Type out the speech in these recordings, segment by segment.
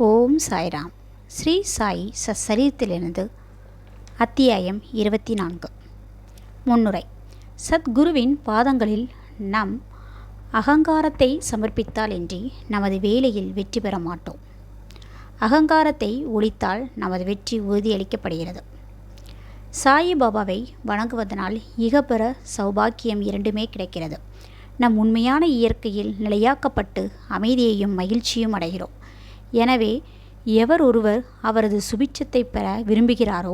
ஓம் சாய்ராம். ஸ்ரீ சாய் சச்சரித்திலிருந்து அத்தியாயம் 24. முன்னுரை. சத்குருவின் பாதங்களில் நம் அகங்காரத்தை சமர்ப்பித்தாலின்றி நமது வேலையில் வெற்றி பெற மாட்டோம். அகங்காரத்தை ஒழித்தால் நமது வெற்றி உறுதியளிக்கப்படுகிறது. சாயிபாபாவை வணங்குவதனால் இகபெற சௌபாக்கியம் இரண்டுமே கிடைக்கிறது. நம் உண்மையான இயற்கையில் நிலையாக்கப்பட்டு அமைதியையும் மகிழ்ச்சியும் அடைகிறோம். எனவே எவர் ஒருவர் அவரது சுபிட்சத்தை பெற விரும்புகிறாரோ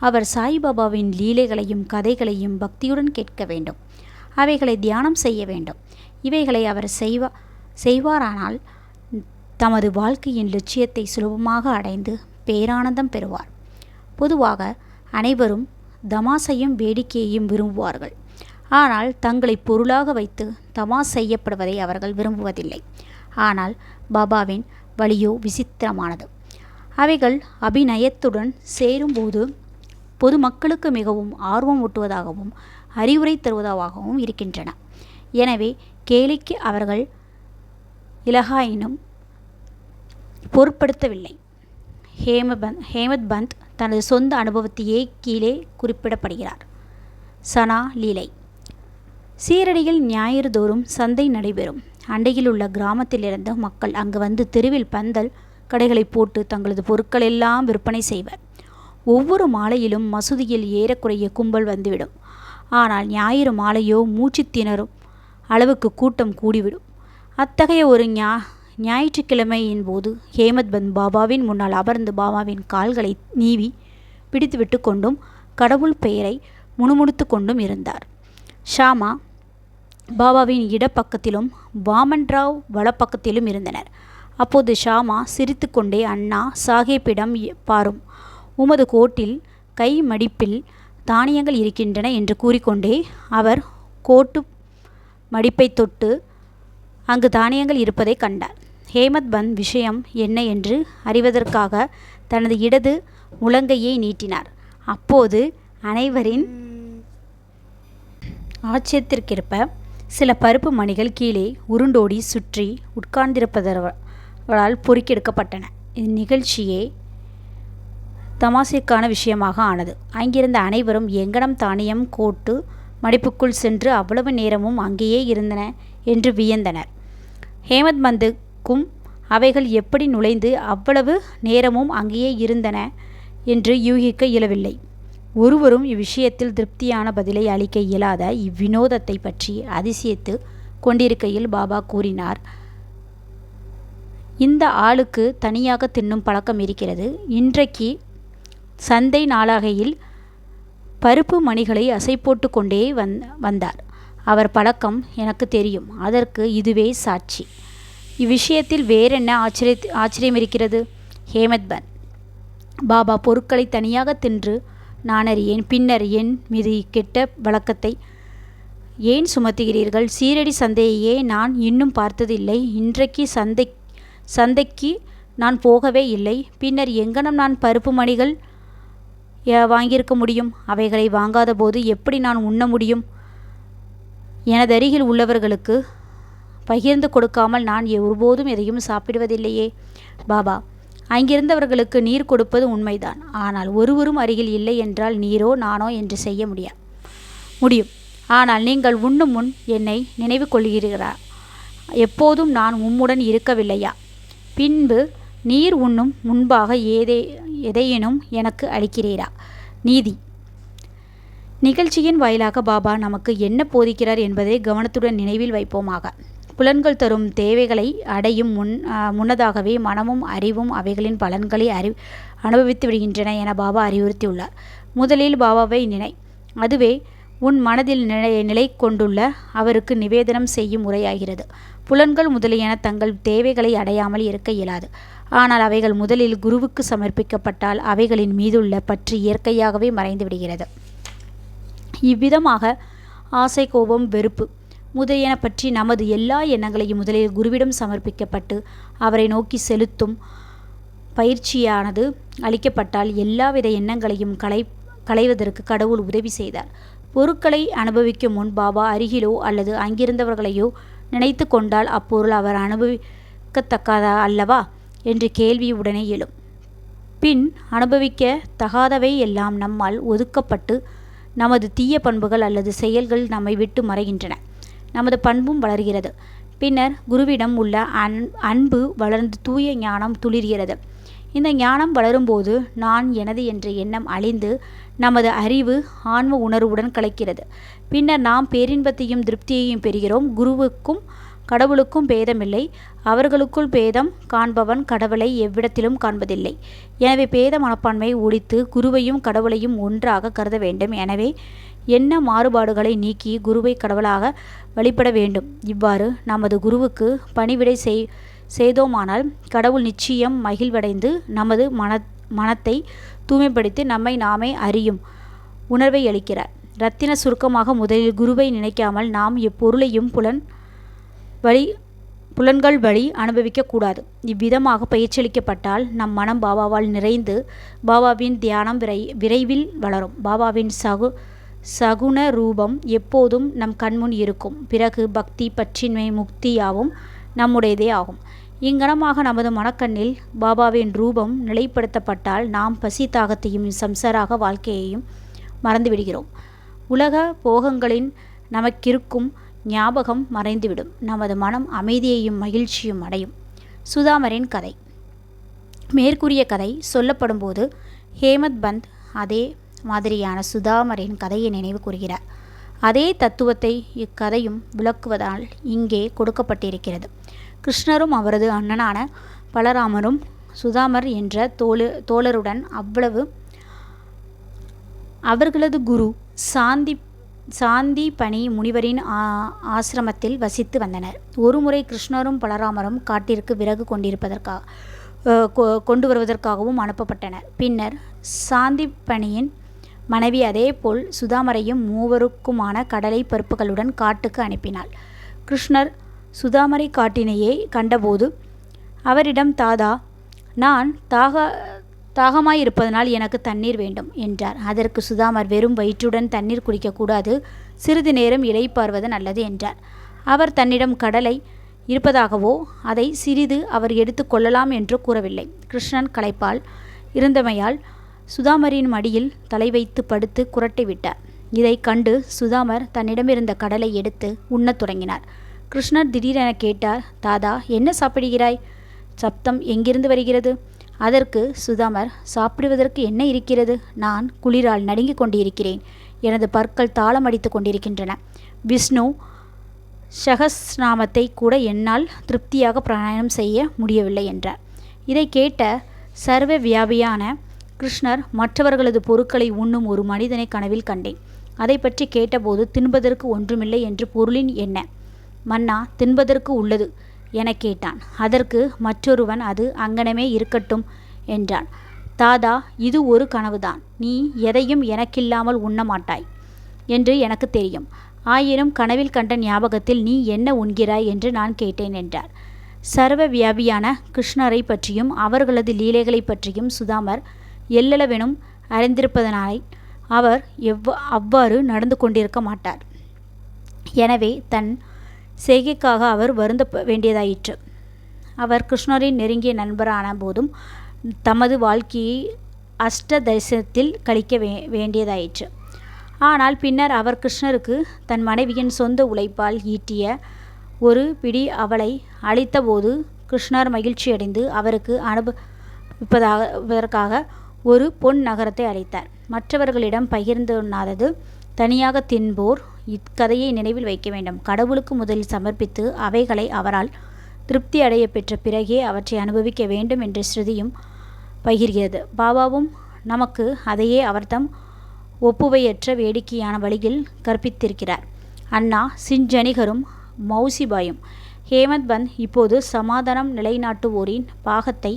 அவர் சாய்பாபாவின் லீலைகளையும் கதைகளையும் பக்தியுடன் கேட்க வேண்டும். அவைகளை தியானம் செய்ய வேண்டும். இவைகளை அவர் செய்வாரானால் தமது வாழ்க்கையின் லட்சியத்தை சுலபமாக அடைந்து பேரானந்தம் பெறுவார். பொதுவாக அனைவரும் தமாசையும் வேடிக்கையையும் விரும்புவார்கள். ஆனால் தங்களை பொருளாக வைத்து தமாஸ் செய்யப்படுவதை அவர்கள் விரும்புவதில்லை. ஆனால் பாபாவின் வழியோ விசித்திரமானது. அவைகள் அபிநயத்துடன் சேரும்போது பொதுமக்களுக்கு மிகவும் ஆர்வம் ஊட்டுவதாகவும் அறிவுரை தருவதாகவும் இருக்கின்றன. எனவே கேலிக்கு அவர்கள் இலகாயினும் பொருட்படுத்தவில்லை. ஹேமத் பந்த் தனது சொந்த அனுபவத்தையே கீழே குறிப்பிடப்படுகிறார். சனா லீலை. சீரடியில் ஞாயிறு தோறும் சந்தை நடைபெறும். அண்டையில் உள்ள கிராமத்திலிருந்து மக்கள் அங்கு வந்து தெருவில் பந்தல் கடைகளை போட்டு தங்களது பொருட்களெல்லாம் விற்பனை செய்வர். ஒவ்வொரு மாலையிலும் மசூதியில் ஏறக்குறைய கும்பல் வந்துவிடும். ஆனால் ஞாயிறு மாலையோ மூச்சு திணறும் அளவுக்கு கூட்டம் கூடிவிடும். அத்தகைய ஒரு ஞாயிற்றுக்கிழமையின் போது ஹேமத் பந்த் பாபாவின் முன்னால் அமர்ந்து பாபாவின் கால்களை நீவி பிடித்துவிட்டு கொண்டும் கடவுள் பெயரை முணுமுணுத்து கொண்டும் இருந்தார். ஷாமா பாபாவின் இடப்பக்கத்திலும் வாமன்ராவ் வலப்பக்கத்திலும் இருந்தனர். அப்போது ஷாமா சிரித்து கொண்டே, அண்ணா சாஹேப்பிடம் பாரும், உமது கோட்டில் கை மடிப்பில் தானியங்கள் இருக்கின்றன என்று கூறிக்கொண்டே அவர் கோட்டு மடிப்பை தொட்டு அங்கு தானியங்கள் இருப்பதை கண்டார். ஹேமத் பந்த் விஷயம் என்ன என்று அறிவதற்காக தனது இடது முழங்கையை நீட்டினார். அப்போது அனைவரின் ஆச்சரியத்திற்கேற்ப சில பருப்பு மணிகள் கீழே உருண்டோடி சுற்றி உட்கார்ந்திருப்பவர்களால் பொறுக்கெடுக்கப்பட்டன. இந்நிகழ்ச்சியே தமாசிற்கான விஷயமாக ஆனது. அங்கிருந்த அனைவரும் எங்கனம் தானியம் கோட்டு மடிப்புக்குள் சென்று அவ்வளவு நேரமும் அங்கேயே இருந்தன என்று வியந்தனர். ஹேமத் பந்துக்கும் அவைகள் எப்படி நுழைந்து அவ்வளவு நேரமும் அங்கேயே இருந்தன என்று யூகிக்க இயலவில்லை. ஒருவரும் இவ்விஷயத்தில் திருப்தியான பதிலை அளிக்க இயலாத இவ்வினோதத்தை பற்றி அதிசயித்து கொண்டிருக்கையில் பாபா கூறினார், இந்த ஆளுக்கு தனியாக தின்னும் பழக்கம் இருக்கிறது. இன்றைக்கு சந்தை நாளாகையில் பருப்பு மணிகளை அசை போட்டு கொண்டே வந்தார். அவர் பழக்கம் எனக்கு தெரியும். அதற்கு இதுவே சாட்சி. இவ்விஷயத்தில் வேறென்ன ஆச்சரியம் இருக்கிறது? ஹேமத் பந்த் பாபா பொருட்களை தனியாக தின்று நான் அறியேன். பின்னர் என் மீது கெட்ட வழக்கத்தை ஏன் சுமத்துகிறீர்கள்? சீரடி சந்தையையே நான் இன்னும் பார்த்ததில்லை. இன்றைக்கு சந்தைக்கு நான் போகவே இல்லை. பின்னர் எங்கனம் நான் பருப்பு மணிகள் வாங்கியிருக்க முடியும்? அவைகளை வாங்காத போது எப்படி நான் உண்ண முடியும்? எனதருகில் உள்ளவர்களுக்கு பகிர்ந்து கொடுக்காமல் நான் ஒருபோதும் எதையும் சாப்பிடுவதில்லையே. பாபா, அங்கிருந்தவர்களுக்கு நீர் கொடுப்பது உண்மைதான். ஆனால் ஒருவரும் அருகில் இல்லை என்றால் நீரோ நானோ என்று செய்ய முடியும். ஆனால் நீங்கள் உண்ணும் முன் என்னை நினைவு கொள்கிறீரா? எப்போதும் நான் உம்முடன் இருக்கவில்லையா? பின்பு நீர் உண்ணும் முன்பாக எதையேனும் எனக்கு அளிக்கிறீரா? நீதி. நிகழ்ச்சியின் வாயிலாக பாபா நமக்கு என்ன போதிக்கிறார் என்பதை கவனத்துடன் நினைவில் வைப்போமாக. புலன்கள் தரும் தேவைகளை அடையும் முன்னதாகவே மனமும் அறிவும் அவைகளின் பலன்களை அனுபவித்து விடுகின்றன என பாபா அறிவுறுத்தியுள்ளார். முதலில் பாபாவை நினை. அதுவே உன் மனதில் நிலை கொண்டுள்ள அவருக்கு நிவேதனம் செய்யும் முறையாகிறது. புலன்கள் முதலியன தங்கள் தேவைகளை அடையாமல் இருக்க இயலாது. ஆனால் அவைகள் முதலில் குருவுக்கு சமர்ப்பிக்கப்பட்டால் அவைகளின் மீதுள்ள பற்று இயற்கையாகவே மறைந்து விடுகிறது. இவ்விதமாக ஆசை, கோபம், வெறுப்பு முதலியன பற்றி நமது எல்லா எண்ணங்களையும் முதலில் குருவிடம் சமர்ப்பிக்கப்பட்டு அவரை நோக்கி செலுத்தும் பயிற்சியானது அளிக்கப்பட்டால் எல்லாவித எண்ணங்களையும் களைவதற்கு கடவுள் உதவி செய்தார். பொருட்களை அனுபவிக்கும் முன் பாபா அருகிலோ அல்லது அங்கிருந்தவர்களையோ நினைத்து கொண்டால் அப்பொருள் அவர் அனுபவிக்கத்தக்கதா அல்லவா? என்று கேள்வி உடனே எழும். பின் அனுபவிக்க தகாதவை எல்லாம் நம்மால் ஒதுக்கப்பட்டு நமது தீய பண்புகள் அல்லது செயல்கள் நம்மை விட்டு மறைகின்றன. நமது பண்பும் வளர்கிறது. பின்னர் குருவிடம் உள்ள அன்பு வளர்ந்து தூய ஞானம் துளிர்கிறது. இந்த ஞானம் வளரும்போது நான் எனது என்ற எண்ணம் அழிந்து நமது அறிவு ஆன்ம உணர்வுடன் கலக்கிறது. பின்னர் நாம் பேரின்பத்தையும் திருப்தியையும் பெறுகிறோம். குருவுக்கும் கடவுளுக்கும் பேதமில்லை. அவர்களுக்குள் பேதம் காண்பவன் கடவுளை எவ்விடத்திலும் காண்பதில்லை. எனவே பேத மனப்பான்மையை ஒழித்து குருவையும் கடவுளையும் ஒன்றாக கருத வேண்டும். எனவே என்ன மாறுபாடுகளை நீக்கி குருவை கடவுளாக வழிபட வேண்டும். இவ்வாறு நமது குருவுக்கு பணிவிடை செய்தோமானால் கடவுள் நிச்சயம் மகிழ்வடைந்து நமது மனத்தை தூய்மைப்படுத்தி நம்மை நாமே அறியும் உணர்வை அளிக்கிறார். இரத்தின சுருக்கமாக முதலில் குருவை நினைக்காமல் நாம் எப்பொருளையும் புலன்கள் வழி அனுபவிக்கக்கூடாது. இவ்விதமாக பயிற்சியளிக்கப்பட்டால் நம் மனம் பாபாவால் நிறைந்து பாபாவின் தியானம் விரைவில் வளரும். பாபாவின் சகுன ரூபம் எப்போதும் நம் கண்முன் இருக்கும். பிறகு பக்தி, பற்றின்மை, முக்தி யாவும் நம்முடையதே ஆகும். இங்கனமாக நமது மனக்கண்ணில் பாபாவின் ரூபம் நிலைப்படுத்தப்பட்டால் நாம் பசி, தாகத்தையும் சம்சாராக வாழ்க்கையையும் மறந்துவிடுகிறோம். உலக போகங்களின் நமக்கிருக்கும் ஞாபகம் மறைந்துவிடும். நமது மனம் அமைதியையும் மகிழ்ச்சியும் அடையும். சுதாமரின் கதை. மேற்கூறிய கதை சொல்லப்படும்போது ஹேமத் பந்த் அதே மாதிரியான சுதாமரின் கதையை நினைவு கூறுகிறார். அதே தத்துவத்தை இக்கதையும் விளக்குவதால் இங்கே கொடுக்கப்பட்டிருக்கிறது. கிருஷ்ணரும் அவரது அண்ணனான பலராமரும் சுதாமர் என்ற தோழருடன் அவர்களது குரு சாந்தி பணி முனிவரின் ஆசிரமத்தில் வசித்து வந்தனர். ஒருமுறை கிருஷ்ணரும் பலராமரும் காட்டிற்கு விறகு கொண்டு வருவதற்காகவும் அனுப்பப்பட்டனர். பின்னர் சாந்தி பணியின் மனைவி அதேபோல் சுதாமரையும் மூவருக்குமான கடலை பருப்புகளுடன் காட்டுக்கு அனுப்பினாள். கிருஷ்ணர் சுதாமரை காட்டினையே கண்டபோது அவரிடம், தாதா, நான் தாகமாயிருப்பதனால் எனக்கு தண்ணீர் வேண்டும் என்றார். அதற்கு சுதாமர், வெறும் வயிற்றுடன் தண்ணீர் குடிக்கக்கூடாது, சிறிது நேரம் இளைப்பாறுவது நல்லது என்றார். அவர் தன்னிடம் கடலை இருப்பதாகவோ அதை சிறிது அவர் எடுத்து கொள்ளலாம் என்று கூறவில்லை. கிருஷ்ணன் களைப்பால் இருந்தமையால் சுதாமரின் மடியில் தலை வைத்து படுத்து குரட்டை விட்டார். இதை கண்டு சுதாமர் தன்னிடமிருந்த கடலை எடுத்து உண்ணத் தொடங்கினார். கிருஷ்ணர் திடீரென கேட்டார், தாதா, என்ன சாப்பிடுகிறாய்? சப்தம் எங்கிருந்து வருகிறது? அதற்கு சுதாமர், சாப்பிடுவதற்கு என்ன இருக்கிறது? நான் குளிரால் நடுங்கிக் கொண்டிருக்கிறேன். எனது பற்கள் தாளம் அடித்து கொண்டிருக்கின்றன. விஷ்ணு சகஸ்நாமத்தை கூட என்னால் திருப்தியாக பிராணாயாமம் செய்ய முடியவில்லை என்றார். இதை கேட்ட சர்வ வியாபியான கிருஷ்ணர், மற்றவர்களது பொருட்களை உண்ணும் ஒரு மனிதனை கனவில் கண்டேன். அதை பற்றி கேட்டபோது, தின்பதற்கு ஒன்றுமில்லை என்று பொருளின் என்ன? மன்னா, தின்பதற்கு உள்ளது என கேட்டான். அதற்கு மற்றொருவன், அது அங்கனமே இருக்கட்டும் என்றான். தாதா, இது ஒரு கனவுதான். நீ எதையும் எனக்கில்லாமல் உண்ண மாட்டாய் என்று எனக்கு தெரியும். ஆயினும் கனவில் கண்ட ஞாபகத்தில் நீ என்ன உண்கிறாய் என்று நான் கேட்டேன் என்றார். சர்வ வியாபியான கிருஷ்ணரை பற்றியும் அவர்களது லீலைகளை பற்றியும் சுதாமர் எல்லளவெனும் அறிந்திருப்பதனால் அவர் அவ்வாறு நடந்து கொண்டிருக்க மாட்டார். எனவே தன் செய்கைக்காக அவர் வருந்த வேண்டியதாயிற்று. அவர் கிருஷ்ணரின் நெருங்கிய நண்பரான போதும் தமது வாழ்க்கையை அஷ்டதரிசனத்தில் கழிக்க வேண்டியதாயிற்று. ஆனால் பின்னர் அவர் கிருஷ்ணருக்கு தன் மனைவியின் சொந்த உழைப்பால் ஈட்டிய ஒரு பிடி அவளை அளித்தபோது கிருஷ்ணர் மகிழ்ச்சியடைந்து அவருக்கு அனுபவிப்பதற்காக ஒரு பொன் நகரத்தை அளித்தார். மற்றவர்களிடம் பகிர்ந்துண்ணாதது தனியாக தின்போர் இக்கதையை நினைவில் வைக்க வேண்டும். கடவுளுக்கு முதலில் சமர்ப்பித்து அவைகளை அவரால் திருப்தி அடைய பெற்ற பிறகே அவற்றை அனுபவிக்க வேண்டும் என்ற ஸ்ருதியும் பகிர்கிறது. பாபாவும் நமக்கு அதையே அவர்தம் ஒப்புவையற்ற வேடிக்கையான வழியில் கற்பித்திருக்கிறார். அண்ணா சிஞ்சனிகரும் மௌசிபாயும். ஹேமத் பந்த் இப்போது சமாதானம் நிலைநாட்டுவோரின் பாகத்தை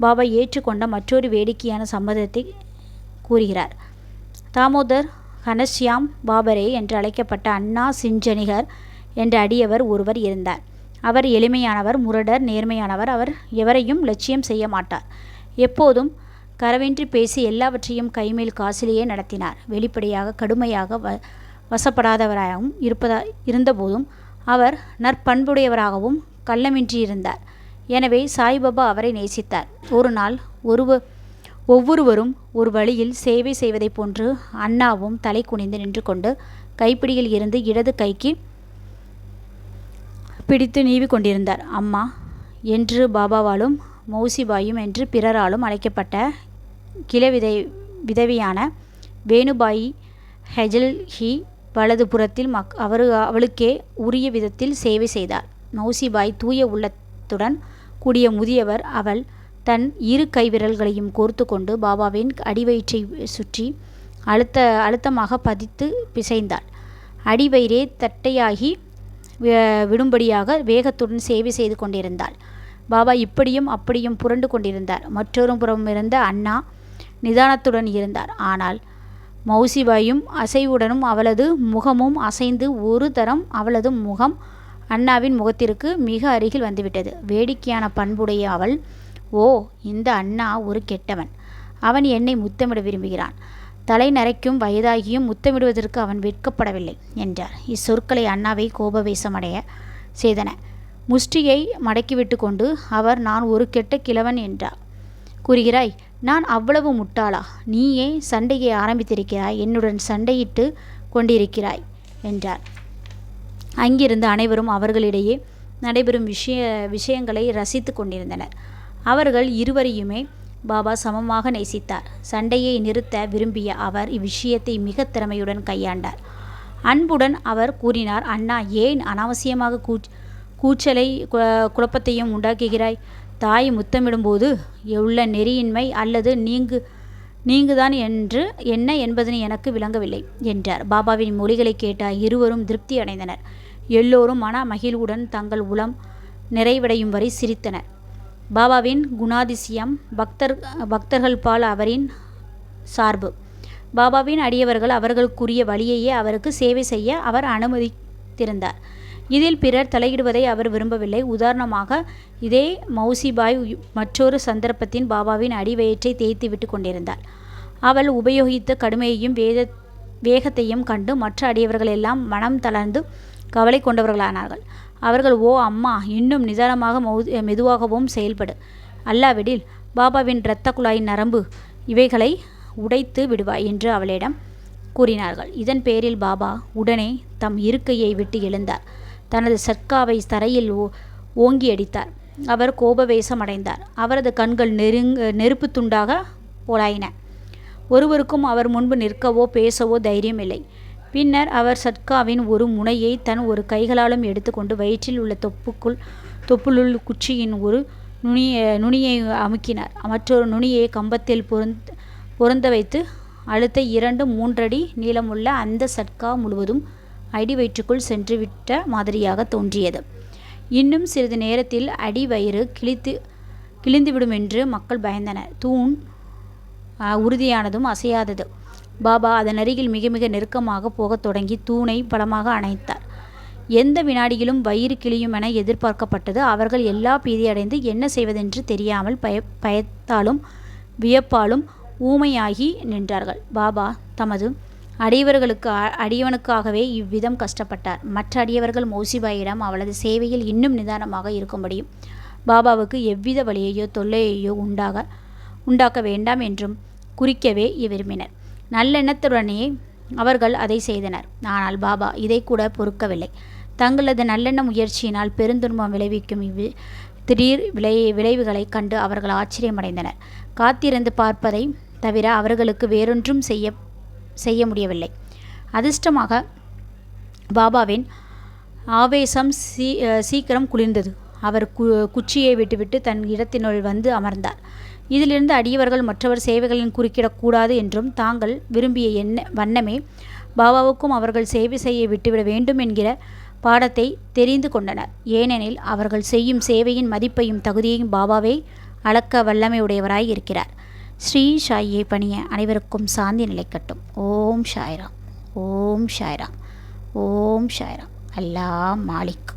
பாபா ஏற்றுக்கொண்ட மற்றொரு வேடிக்கையான சம்பவத்தை கூறுகிறார். தாமோதர் கனஸ்யாம் பாபரே என்று அழைக்கப்பட்ட அண்ணா சிஞ்சனிகர் என்ற அடியவர் ஒருவர் இருந்தார். அவர் எளிமையானவர், முரடர், நேர்மையானவர். அவர் எவரையும் லட்சியம் செய்ய மாட்டார். எப்போதும் கரவின்றி பேசி எல்லாவற்றையும் கைமேல் காசிலேயே நடத்தினார். வெளிப்படையாக கடுமையாக வசப்படாதவராகவும் இருந்தபோதும் அவர் நற்பண்புடையவராகவும் கள்ளமின்றி இருந்தார். எனவே சாய்பாபா அவரை நேசித்தார். ஒரு நாள் ஒவ்வொருவரும் ஒரு வழியில் சேவை செய்வதைப் போன்று அண்ணாவும் தலை குனிந்து நின்று கொண்டு கைப்பிடியில் இருந்து இடது கைக்கு பிடித்து நீவி கொண்டிருந்தார். அம்மா என்று பாபாவாலும் மௌசிபாயும் என்று பிறராலும் அழைக்கப்பட்ட விதவியான வேணுபாயி ஹெஜல்ஹி வலது புறத்தில் அவளுக்கே உரிய விதத்தில் சேவை செய்தார். மௌசிபாய் தூய உள்ளத்துடன் கூடிய முதியவர். அவள் தன் இரு கைவிரல்களையும் கோர்த்து கொண்டு பாபாவின் அடிவயிற்றை சுற்றி அழுத்தமாக பதித்து பிசைந்தாள். அடிவயிறே தட்டையாகி விடும்படியாக வேகத்துடன் சேவை செய்து கொண்டிருந்தாள். பாபா இப்படியும் அப்படியும் புரண்டு கொண்டிருந்தார். மற்றொரு புறம் இருந்த அண்ணா நிதானத்துடன் இருந்தார். ஆனால் மௌசிபாயும் அசைவுடனும் அவளது முகமும் அசைந்து ஒரு தரம் அவளது முகம் அண்ணாவின் முகத்திற்கு மிக அருகில் வந்துவிட்டது. வேடிக்கையான பண்புடைய அவள், ஓ, இந்த அண்ணா ஒரு கெட்டவன். அவன் என்னை முத்தமிட விரும்புகிறான். தலை நரைக்கும் வயதாகியும் முத்தமிடுவதற்கு அவன் வெட்கப்படவில்லை என்றார். இச்சொற்களை அண்ணாவை கோபவேசமடைய செய்தன. முஷ்டியை மடக்கிவிட்டு கொண்டு அவர், நான் ஒரு கெட்ட கிழவன் என்றார் கூறுகிறாய். நான் அவ்வளவு முட்டாளா? நீயே சண்டையை ஆரம்பித்திருக்கிறாய், என்னுடன் சண்டையிட்டு கொண்டிருக்கிறாய் என்றார். அங்கிருந்து அனைவரும் அவர்களிடையே நடைபெறும் விஷயங்களை ரசித்து கொண்டிருந்தனர். அவர்கள் இருவரையுமே பாபா சமமாக நேசித்தார். சண்டையை நிறுத்த விரும்பிய அவர் இவ்விஷயத்தை மிக திறமையுடன் கையாண்டார். அன்புடன் அவர் கூறினார், அண்ணா, ஏன் அனாவசியமாக கூச்சலை குழப்பத்தையும் உண்டாக்குகிறாய்? தாய் முத்தமிடும்போது உள்ள நெறியின்மை அல்லது நீங்குதான் என்று என்ன என்பதனை எனக்கு விளங்கவில்லை என்றார். பாபாவின் மொழிகளை கேட்ட இருவரும் திருப்தி அடைந்தனர். எல்லோரும் மன மகிழ்வுடன் தங்கள் உளம் நிறைவடையும் வரை சிரித்தனர். பாபாவின் குணாதிசயம் பக்தர்கள் பால் அவரின் சார்பு. பாபாவின் அடியவர்கள் அவர்களுக்குரிய வழியையே அவருக்கு சேவை செய்ய அவர் அனுமதித்திருந்தார். இதில் பிறர் தலையிடுவதை அவர் விரும்பவில்லை. உதாரணமாக, இதே மௌசிபாய் மற்றொரு சந்தர்ப்பத்தின் பாபாவின் அடிவயிற்றை தேய்த்து விட்டு கொண்டிருந்தார். அவள் உபயோகித்த கடுமையையும் வேகத்தையும் கண்டு மற்ற அடியவர்கள் எல்லாம் மனம் தளர்ந்து கவலை கொண்டவர்களானார்கள். அவர்கள், ஓ அம்மா, இன்னும் நிதானமாக மெதுவாகவும் செயல்படு. அல்லாவிடில் பாபாவின் இரத்த குழாயின் நரம்பு இவைகளை உடைத்து விடுவாய் என்று அவளிடம் கூறினார்கள். இதன் பேரில் பாபா உடனே தம் இருக்கையை விட்டு எழுந்தார். தனது சர்க்காவை தரையில் ஓங்கி அடித்தார். அவர் கோபவேசமடைந்தார். அவரது கண்கள் நெருப்பு துண்டாக போலாயின. ஒருவருக்கும் அவர் முன்பு நிற்கவோ பேசவோ தைரியம் இல்லை. பின்னர் அவர் சட்காவின் ஒரு முனையை தன் ஒரு கைகளாலும் எடுத்துக்கொண்டு வயிற்றில் உள்ள தொப்புளுள் குச்சியின் ஒரு நுனியை அமுக்கினார். மற்றொரு நுனியை கம்பத்தில் பொருந்த வைத்து அழுத்த 2-3 அடி நீளமுள்ள அந்த சட்கா முழுவதும் அடி வயிற்றுக்குள் சென்றுவிட்ட மாதிரியாக தோன்றியது. இன்னும் சிறிது நேரத்தில் அடி வயிறு கிழிந்துவிடும் என்று மக்கள் பயந்தனர். தூண் உறுதியானதும் அசையாதது. பாபா அதன் அருகில் மிக மிக நெருக்கமாக போகத் தொடங்கி தூணை பலமாக அணைத்தார். எந்த வினாடியிலும் வயிறு கிழியும் என எதிர்பார்க்கப்பட்டது. அவர்கள் எல்லா பீதியடைந்து என்ன செய்வதென்று தெரியாமல் பயத்தாலும் வியப்பாலும் ஊமையாகி நின்றார்கள். பாபா தமது அடியவனுக்காகவே இவ்விதம் கஷ்டப்பட்டார். மற்ற அடியவர்கள் மௌசிபாயிடம் அவளது சேவையில் இன்னும் நிதானமாக இருக்கும்படியும் பாபாவுக்கு எவ்வித வலியையோ தொல்லையையோ உண்டாக்க வேண்டாம் என்றும் குறிக்கவே விரும்பினர். நல்லெண்ணத்துடனே அவர்கள் அதை செய்தனர். ஆனால் பாபா இதை கூட பொறுக்கவில்லை. தங்களது நல்லெண்ண முயற்சியினால் பெருந்துன்பம் விளைவிக்கும் திடீர் விளைவுகளை கண்டு அவர்கள் ஆச்சரியமடைந்தனர். காத்திருந்து பார்ப்பதை தவிர அவர்களுக்கு வேறொன்றும் செய்ய முடியவில்லை. அதிர்ஷ்டமாக பாபாவின் ஆவேசம் சீக்கிரம் குளிர்ந்தது. அவர் குச்சியை விட்டுவிட்டு தன் இடத்தினுள் வந்து அமர்ந்தார். இதிலிருந்து அடியவர்கள் மற்றவர் சேவைகளின் குறுக்கிடக்கூடாது என்றும் தாங்கள் விரும்பிய வண்ணமே பாபாவுக்கும் அவர்கள் சேவை செய்ய விட்டுவிட வேண்டும் என்கிற பாடத்தை தெரிந்து கொண்டனர். ஏனெனில் அவர்கள் செய்யும் சேவையின் மதிப்பையும் தகுதியையும் பாபாவே அளக்க வல்லமையுடையவராய் இருக்கிறார். ஸ்ரீ சாயை பணிய அனைவருக்கும் சாந்தி நிலைக்கட்டும். ஓம் சாய்ராம், ஓம் சாய்ராம், ஓம் சாய்ராம். அல்லாஹ் மாலிக்.